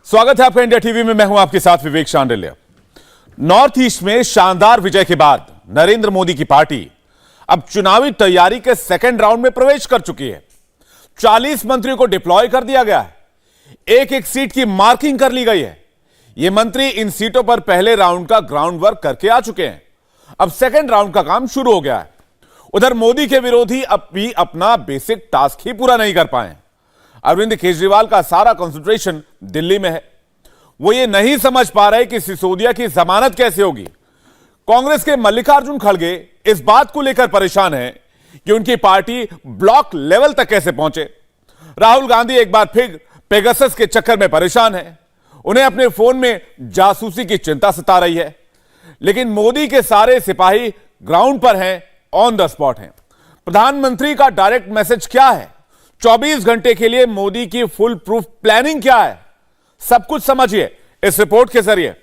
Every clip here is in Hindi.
स्वागत है आपका इंडिया टीवी में। मैं हूं आपके साथ विवेक शांडिल्य। नॉर्थ ईस्ट में शानदार विजय के बाद नरेंद्र मोदी की पार्टी अब चुनावी तैयारी के सेकेंड राउंड में प्रवेश कर चुकी है। 40 मंत्रियों को डिप्लॉय कर दिया गया है। एक एक सीट की मार्किंग कर ली गई है। ये मंत्री इन सीटों पर पहले राउंड का ग्राउंड वर्क करके आ चुके हैं। अब सेकेंड राउंड का काम शुरू हो गया है। उधर मोदी के विरोधी अब भी अपना बेसिक टास्क ही पूरा नहीं कर पाए। अरविंद केजरीवाल का सारा कंसंट्रेशन दिल्ली में है। वो ये नहीं समझ पा रहे कि सिसोदिया की जमानत कैसे होगी। कांग्रेस के मल्लिकार्जुन खड़गे इस बात को लेकर परेशान हैं कि उनकी पार्टी ब्लॉक लेवल तक कैसे पहुंचे। राहुल गांधी एक बार फिर पेगासस के चक्कर में परेशान है। उन्हें अपने फोन में जासूसी की चिंता सता रही है। लेकिन मोदी के सारे सिपाही ग्राउंड पर हैं, ऑन द स्पॉट हैं। प्रधानमंत्री का डायरेक्ट मैसेज क्या है? 24 घंटे के लिए मोदी की फुल प्रूफ प्लानिंग क्या है? सब कुछ समझिए इस रिपोर्ट के जरिए।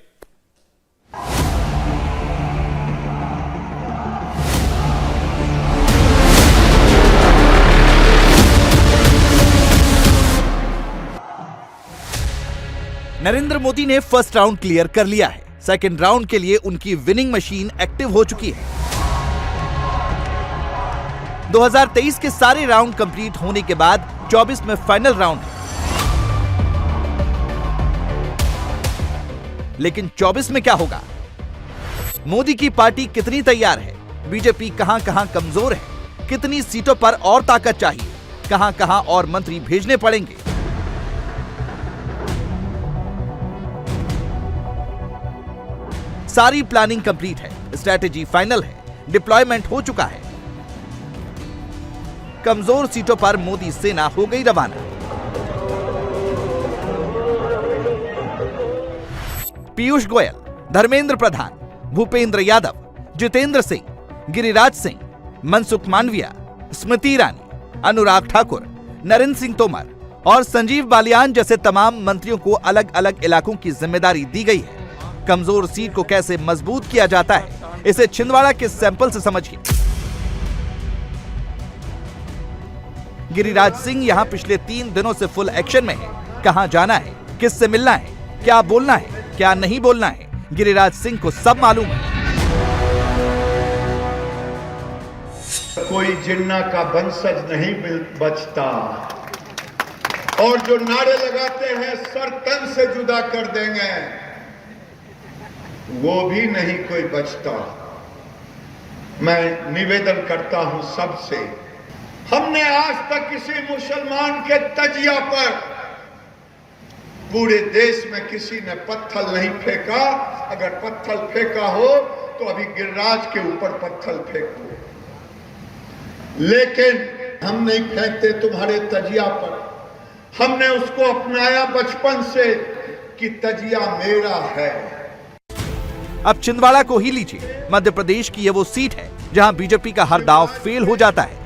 नरेंद्र मोदी ने फर्स्ट राउंड क्लियर कर लिया है। सेकंड राउंड के लिए उनकी विनिंग मशीन एक्टिव हो चुकी है। 2023 के सारे राउंड कंप्लीट होने के बाद 24 में फाइनल राउंड है। लेकिन 24 में क्या होगा? मोदी की पार्टी कितनी तैयार है? बीजेपी कहां कहां कमजोर है? कितनी सीटों पर और ताकत चाहिए? कहां कहां और मंत्री भेजने पड़ेंगे? सारी प्लानिंग कंप्लीट है, स्ट्रैटेजी फाइनल है, डिप्लॉयमेंट हो चुका है। कमजोर सीटों पर मोदी सेना हो गई रवाना। पीयूष गोयल, धर्मेंद्र प्रधान, भूपेंद्र यादव, जितेंद्र सिंह, गिरिराज सिंह, मनसुख मांडविया, स्मृति ईरानी, अनुराग ठाकुर, नरेंद्र सिंह तोमर और संजीव बालियान जैसे तमाम मंत्रियों को अलग अलग इलाकों की जिम्मेदारी दी गई है। कमजोर सीट को कैसे मजबूत किया जाता है, इसे छिंदवाड़ा के सैंपल से समझिए। गिरिराज सिंह यहां पिछले 3 दिनों से फुल एक्शन में है। कहां जाना है, किससे मिलना है, क्या बोलना है, क्या नहीं बोलना है, गिरिराज सिंह को सब मालूम है। कोई जिन्ना का वंशज नहीं बचता और जो नारे लगाते हैं सर तन से जुदा कर देंगे, वो भी नहीं कोई बचता। मैं निवेदन करता हूं सबसे, हमने आज तक किसी मुसलमान के तजिया पर पूरे देश में किसी ने पत्थर नहीं फेंका। अगर पत्थर फेंका हो तो अभी गिरिराज के ऊपर पत्थर फेंको, लेकिन हम नहीं फेंकते तुम्हारे तजिया पर। हमने उसको अपनाया बचपन से कि तजिया मेरा है। अब छिंदवाड़ा को ही लीजिए। मध्य प्रदेश की यह वो सीट है जहां बीजेपी का हर दांव फेल हो जाता है।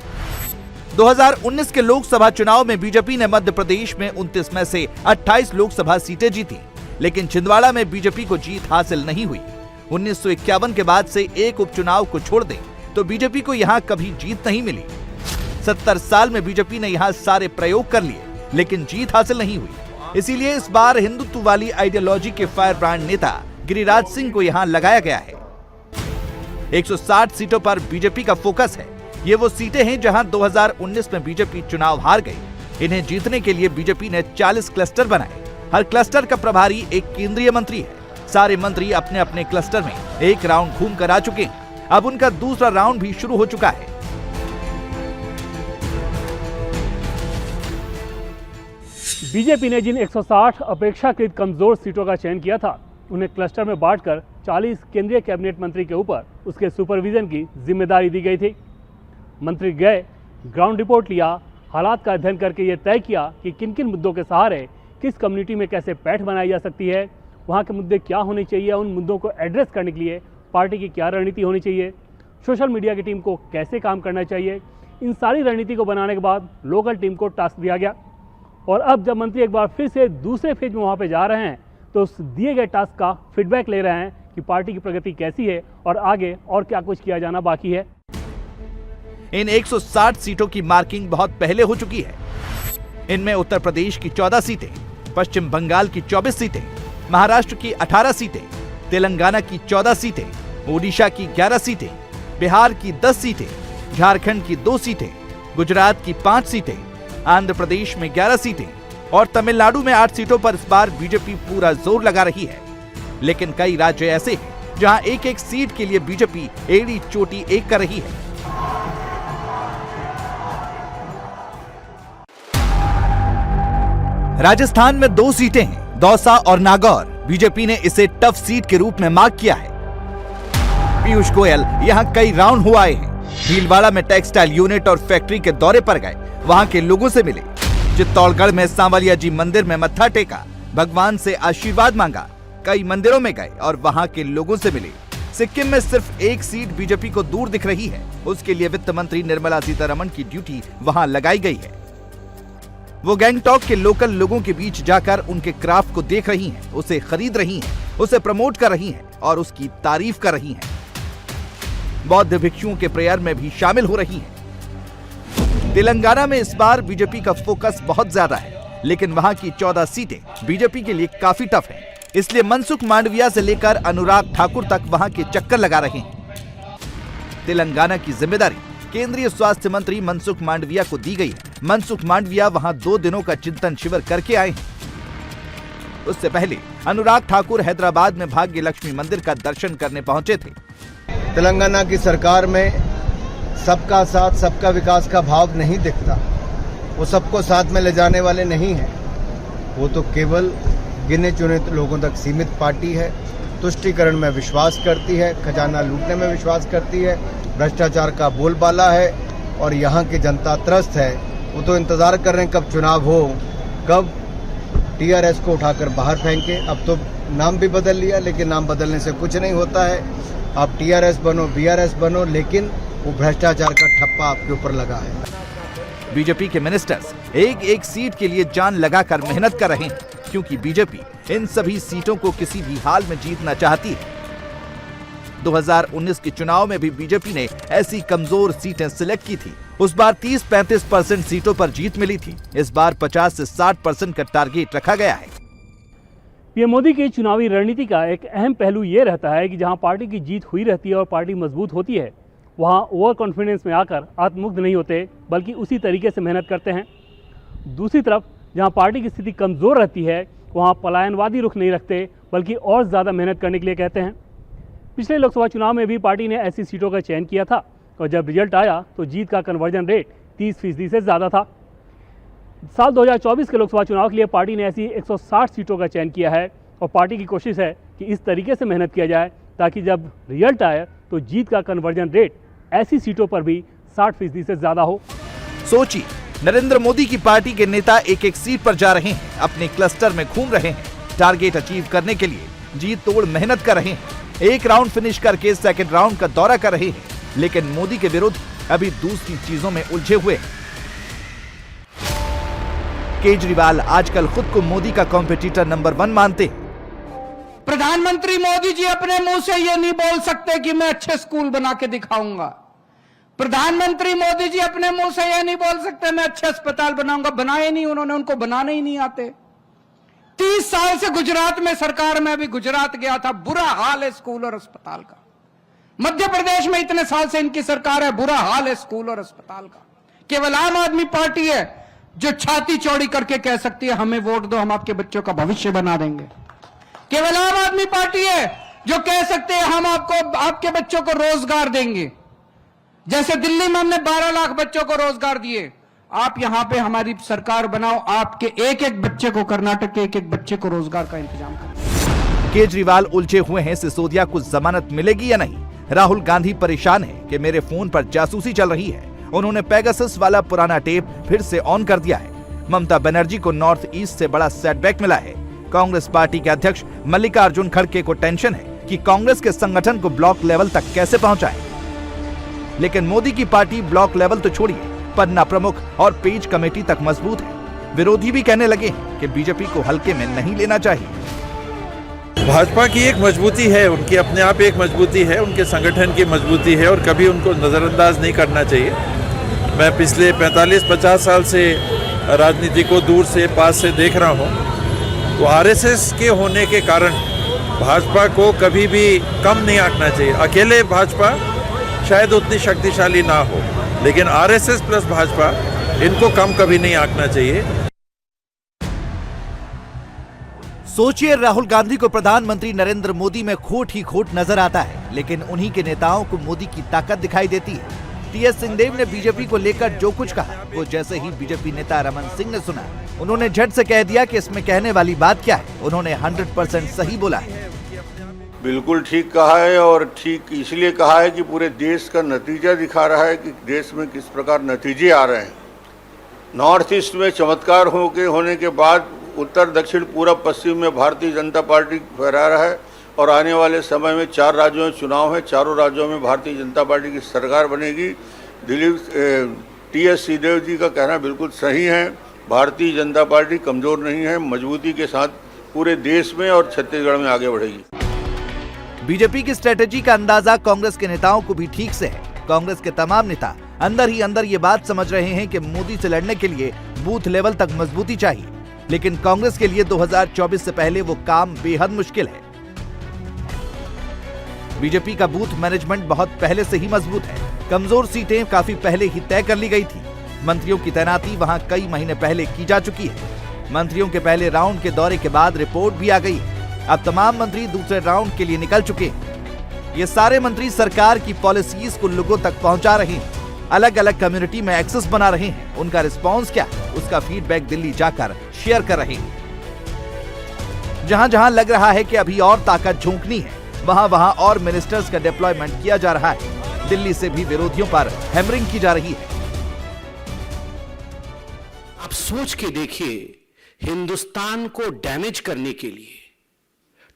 2019 के लोकसभा चुनाव में बीजेपी ने मध्य प्रदेश में 29 में से 28 लोकसभा सीटें जीती, लेकिन छिंदवाड़ा में बीजेपी को जीत हासिल नहीं हुई। 1951 के बाद से एक उपचुनाव को छोड़ दें तो बीजेपी को यहां कभी जीत नहीं मिली। 70 साल में बीजेपी ने यहां सारे प्रयोग कर लिए, लेकिन जीत हासिल नहीं हुई। इसीलिए इस बार हिंदुत्व वाली आइडियोलॉजी के फायर ब्रांड नेता गिरिराज सिंह को यहां लगाया गया है। 160 सीटों पर बीजेपी का फोकस है। ये वो सीटें हैं जहां 2019 में बीजेपी चुनाव हार गई। इन्हें जीतने के लिए बीजेपी ने 40 क्लस्टर बनाए। हर क्लस्टर का प्रभारी एक केंद्रीय मंत्री है। सारे मंत्री अपने अपने क्लस्टर में एक राउंड घूम कर आ चुके हैं। अब उनका दूसरा राउंड भी शुरू हो चुका है। बीजेपी ने जिन 160 अपेक्षाकृत कमजोर सीटों का चयन किया था, उन्हें क्लस्टर में बांटकर 40 केंद्रीय कैबिनेट मंत्री के ऊपर उसके सुपरविजन की जिम्मेदारी दी गई थी। मंत्री गए, ग्राउंड रिपोर्ट लिया, हालात का अध्ययन करके ये तय किया कि किन किन मुद्दों के सहारे किस कम्युनिटी में कैसे पैठ बनाई जा सकती है, वहाँ के मुद्दे क्या होने चाहिए, उन मुद्दों को एड्रेस करने के लिए पार्टी की क्या रणनीति होनी चाहिए, सोशल मीडिया की टीम को कैसे काम करना चाहिए। इन सारी रणनीति को बनाने के बाद लोकल टीम को टास्क दिया गया और अब जब मंत्री एक बार फिर से दूसरे फेज में वहाँ पर जा रहे हैं तो उस दिए गए टास्क का फीडबैक ले रहे हैं कि पार्टी की प्रगति कैसी है और आगे और क्या कुछ किया जाना बाकी है। इन 160 सीटों की मार्किंग बहुत पहले हो चुकी है। इनमें उत्तर प्रदेश की 14 सीटें, पश्चिम बंगाल की 24 सीटें, महाराष्ट्र की 18 सीटें, तेलंगाना की 14 सीटें, ओडिशा की 11 सीटें, बिहार की 10 सीटें, झारखंड की 2 सीटें, गुजरात की 5 सीटें, आंध्र प्रदेश में 11 सीटें और तमिलनाडु में 8 सीटों पर इस बार बीजेपी पूरा जोर लगा रही है। लेकिन कई राज्य ऐसे हैं जहां एक एक सीट के लिए बीजेपी एड़ी चोटी एक कर रही है। राजस्थान में 2 सीटें हैं, दौसा और नागौर। बीजेपी ने इसे टफ सीट के रूप में मार्क किया है। पीयूष गोयल यहां कई राउंड हो आए हैं। भीलवाड़ा में टेक्सटाइल यूनिट और फैक्ट्री के दौरे पर गए, वहां के लोगों से मिले। चित्तौड़गढ़ में सांवलिया जी मंदिर में मत्था टेका, भगवान से आशीर्वाद मांगा। कई मंदिरों में गए और वहां के लोगों से मिले। सिक्किम में सिर्फ एक सीट बीजेपी को दूर दिख रही है, उसके लिए वित्त मंत्री निर्मला सीतारमण की ड्यूटी वहां लगाई गई है। वो गैंगटॉक के लोकल लोगों के बीच जाकर उनके क्राफ्ट को देख रही हैं, उसे खरीद रही हैं, उसे प्रमोट कर रही हैं और उसकी तारीफ कर रही हैं। बौद्ध भिक्षुओं के प्रेयर में भी शामिल हो रही हैं। तेलंगाना में इस बार बीजेपी का फोकस बहुत ज्यादा है, लेकिन वहां की 14 सीटें बीजेपी के लिए काफी टफ है। इसलिए मनसुख मांडविया से लेकर अनुराग ठाकुर तक वहां के चक्कर लगा रहे हैं। तेलंगाना की जिम्मेदारी केंद्रीय स्वास्थ्य मंत्री मनसुख मांडविया को दी गई है। मनसुख मांडविया वहां 2 दिनों का चिंतन शिविर करके आए हैं। उससे पहले अनुराग ठाकुर हैदराबाद में भाग्य लक्ष्मी मंदिर का दर्शन करने पहुंचे थे। तेलंगाना की सरकार में सबका साथ सबका विकास का भाव नहीं दिखता। वो सबको साथ में ले जाने वाले नहीं हैं। वो तो केवल गिने चुने लोगों तक सीमित पार्टी है। तुष्टीकरण में विश्वास करती है, खजाना लूटने में विश्वास करती है, भ्रष्टाचार का बोलबाला है और यहाँ की जनता त्रस्त है। वो तो इंतजार कर रहे हैं कब चुनाव हो, कब टीआरएस को उठाकर बाहर फेंके। अब तो नाम भी बदल लिया, लेकिन नाम बदलने से कुछ नहीं होता है। आप टीआरएस बनो, बीआरएस बनो, लेकिन वो भ्रष्टाचार का ठप्पा आपके ऊपर लगा है। बीजेपी के मिनिस्टर्स एक एक सीट के लिए जान लगाकर मेहनत कर रहे हैं, क्योंकि बीजेपी इन सभी सीटों को किसी भी हाल में जीतना चाहती है। 2019 के चुनाव में भी बीजेपी ने ऐसी कमजोर सीटें सिलेक्ट की थी। उस बार 30-35% सीटों पर जीत मिली थी। इस बार 50 से 60% का टारगेट रखा गया है। पीएम मोदी की चुनावी रणनीति का एक अहम पहलू ये रहता है कि जहां पार्टी की जीत हुई रहती है और पार्टी मजबूत होती है, वहां ओवर कॉन्फिडेंस में आकर आत्ममुग्ध नहीं होते, बल्कि उसी तरीके से मेहनत करते हैं। दूसरी तरफ जहां पार्टी की स्थिति कमज़ोर रहती है, वहां पलायनवादी रुख नहीं रखते, बल्कि और ज़्यादा मेहनत करने के लिए कहते हैं। पिछले लोकसभा चुनाव में भी पार्टी ने ऐसी सीटों का चयन किया था और जब रिजल्ट आया तो जीत का कन्वर्जन रेट 30% से ज़्यादा था। साल 2024 के लोकसभा चुनाव के लिए पार्टी ने ऐसी 160 सीटों का चयन किया है और पार्टी की कोशिश है कि इस तरीके से मेहनत किया जाए ताकि जब रिजल्ट आए तो जीत का कन्वर्जन रेट ऐसी सीटों पर भी 60% से ज़्यादा हो। सोचिए, नरेंद्र मोदी की पार्टी के नेता एक एक सीट पर जा रहे हैं, अपने क्लस्टर में घूम रहे हैं, टारगेट अचीव करने के लिए जी तोड़ मेहनत कर रहे हैं। एक राउंड फिनिश करके सेकंड राउंड का दौरा कर रहे हैं, लेकिन मोदी के विरुद्ध अभी दूसरी चीजों में उलझे हुए हैं। केजरीवाल आजकल खुद को मोदी का कॉम्पिटिटर नंबर 1 मानते हैं। प्रधानमंत्री मोदी जी अपने मुंह से ये नहीं बोल सकते कि मैं अच्छे स्कूल बना के दिखाऊंगा। प्रधानमंत्री मोदी जी अपने मुंह से ये नहीं बोल सकते मैं अच्छे अस्पताल बनाऊंगा। बनाए नहीं उन्होंने, उनको बनाने ही नहीं आते। 30 साल से गुजरात में सरकार में, अभी गुजरात गया था, बुरा हाल है स्कूल और अस्पताल का। मध्य प्रदेश में इतने साल से इनकी सरकार है, बुरा हाल है स्कूल और अस्पताल का। केवल आम आदमी पार्टी है जो छाती चौड़ी करके कह सकती है हमें वोट दो, हम आपके बच्चों का भविष्य बना देंगे। केवल आम आदमी पार्टी है जो कह सकते हैं हम आपको, आपके बच्चों को रोजगार देंगे। जैसे दिल्ली में हमने 12 लाख बच्चों को रोजगार दिए, आप यहां पे हमारी सरकार बनाओ, आपके एक एक बच्चे को, कर्नाटक के एक एक बच्चे को रोजगार का इंतजाम करें। केजरीवाल उलझे हुए हैं, सिसोदिया को जमानत मिलेगी या नहीं। राहुल गांधी परेशान है कि मेरे फोन पर जासूसी चल रही है। उन्होंने पेगासस वाला पुराना टेप फिर से ऑन कर दिया है। ममता बनर्जी को नॉर्थ ईस्ट से बड़ा सेटबैक मिला है। कांग्रेस पार्टी के अध्यक्ष मल्लिकार्जुन खड़गे को टेंशन है कि कांग्रेस के संगठन को ब्लॉक लेवल तक कैसे पहुंचाए। लेकिन मोदी की पार्टी ब्लॉक लेवल तो छोड़िए, पन्ना प्रमुख और पेज कमेटी तक मजबूत है। विरोधी भी कहने लगे हैं कि बीजेपी को हल्के में नहीं लेना चाहिए। भाजपा की एक मजबूती है, उनकी अपने आप एक मजबूती है, उनके संगठन की मजबूती है और कभी उनको नज़रअंदाज नहीं करना चाहिए। मैं पिछले 45-50 साल से राजनीति को दूर से पास से देख रहा हूँ तो आरएसएस के होने के कारण भाजपा को कभी भी कम नहीं आंकना चाहिए। अकेले भाजपा शायद उतनी शक्तिशाली ना हो, लेकिन आरएसएस प्लस भाजपा, इनको कम कभी नहीं आंकना चाहिए। सोचिए, राहुल गांधी को प्रधानमंत्री नरेंद्र मोदी में खोट ही खोट नजर आता है, लेकिन उन्हीं के नेताओं को मोदी की ताकत दिखाई देती है। टीएस सिंहदेव ने बीजेपी को लेकर जो कुछ कहा, वो जैसे ही बीजेपी नेता रमन सिंह ने सुना, उन्होंने झट से कह दिया कि इसमें कहने वाली बात क्या है। उन्होंने 100% सही बोला है। बिल्कुल ठीक कहा है, और ठीक इसलिए कहा है कि पूरे देश का नतीजा दिखा रहा है कि देश में किस प्रकार नतीजे आ रहे हैं। नॉर्थ ईस्ट में चमत्कार होने के बाद उत्तर दक्षिण पूरब पश्चिम में भारतीय जनता पार्टी फहरा रहा है, और आने वाले समय में 4 राज्यों में चुनाव है, चारों राज्यों में भारतीय जनता पार्टी की सरकार बनेगी। टीएस सिंहदेव जी का कहना बिल्कुल सही है। भारतीय जनता पार्टी कमजोर नहीं है, मजबूती के साथ पूरे देश में और छत्तीसगढ़ में आगे बढ़ेगी। बीजेपी की स्ट्रेटेजी का अंदाजा कांग्रेस के नेताओं को भी ठीक से है। कांग्रेस के तमाम नेता अंदर ही अंदर ये बात समझ रहे हैं कि मोदी से लड़ने के लिए बूथ लेवल तक मजबूती चाहिए, लेकिन कांग्रेस के लिए 2024 से पहले वो काम बेहद मुश्किल है। बीजेपी का बूथ मैनेजमेंट बहुत पहले से ही मजबूत है। कमजोर सीटें काफी पहले ही तय कर ली गई थी। मंत्रियों की तैनाती वहां कई महीने पहले की जा चुकी है। मंत्रियों के पहले राउंड के दौरे के बाद रिपोर्ट भी आ गई है। अब तमाम मंत्री दूसरे राउंड के लिए निकल चुके हैं। ये सारे मंत्री सरकार की पॉलिसीज को लोगों तक पहुंचा रहे हैं, अलग अलग कम्युनिटी में एक्सेस बना रहे हैं। उनका रिस्पॉन्स क्या है, उसका फीडबैक दिल्ली जाकर शेयर कर रहे हैं। जहां जहां लग रहा है कि अभी और ताकत झोंकनी है, वहां वहां और मिनिस्टर्स का डिप्लॉयमेंट किया जा रहा है। दिल्ली से भी विरोधियों पर हैमरिंग की जा रही है। आप सोच के देखिए, हिंदुस्तान को डैमेज करने के लिए,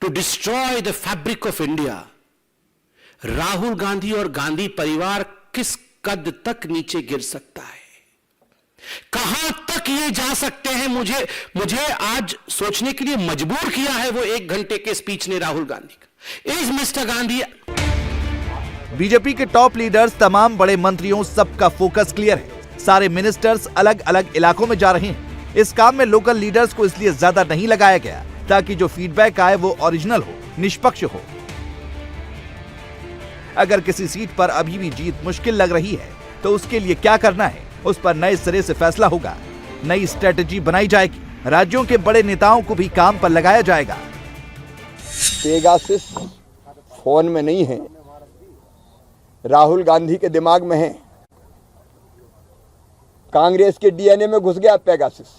to destroy the fabric of India, Rahul Gandhi और गांधी परिवार किस कद तक नीचे गिर सकता है, कहां तक ये जा सकते हैं। मुझे आज सोचने के लिए मजबूर किया है वो 1 घंटे के स्पीच ने राहुल गांधी का। Is mister Gandhi. बीजेपी के टॉप लीडर्स, तमाम बड़े मंत्रियों, सबका फोकस क्लियर है। सारे मिनिस्टर्स अलग अलग इलाकों में जा रहे हैं। इस काम में लोकल लीडर्स को इसलिए ज्यादा नहीं लगाया गया ताकि जो फीडबैक आए वो ओरिजिनल हो, निष्पक्ष हो। अगर किसी सीट पर अभी भी जीत मुश्किल लग रही है तो उसके लिए क्या करना है, उस पर नए सिरे से फैसला होगा। नई स्ट्रेटेजी बनाई जाएगी। राज्यों के बड़े नेताओं को भी काम पर लगाया जाएगा। पेगासस फोन में नहीं है, राहुल गांधी के दिमाग में है। कांग्रेस के डीएनए में घुस गया पेगासस।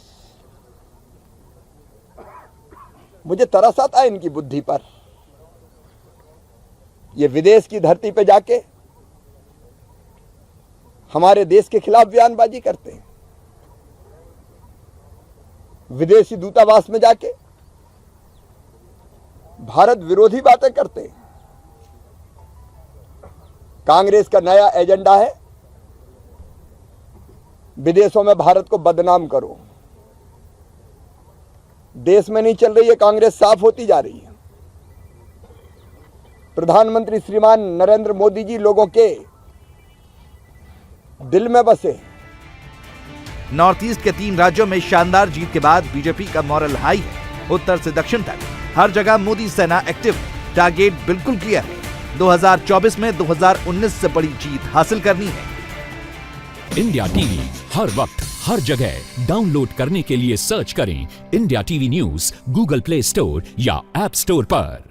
मुझे तरस आता है इनकी बुद्धि पर। ये विदेश की धरती पे जाके हमारे देश के खिलाफ बयानबाजी करते हैं, विदेशी दूतावास में जाके भारत विरोधी बातें करते हैं। कांग्रेस का नया एजेंडा है, विदेशों में भारत को बदनाम करो। देश में नहीं चल रही है कांग्रेस, साफ होती जा रही है। प्रधानमंत्री श्रीमान नरेंद्र मोदी जी लोगों के दिल में बसे। नॉर्थ ईस्ट के 3 राज्यों में शानदार जीत के बाद बीजेपी का मॉरल हाई है। उत्तर से दक्षिण तक हर जगह मोदी सेना एक्टिव है। टारगेट बिल्कुल क्लियर है। 2024 में 2019 से बड़ी जीत हासिल करनी है। इंडिया टीवी हर वक्त हर जगह डाउनलोड करने के लिए सर्च करें India TV news Google play store या ऐप स्टोर पर।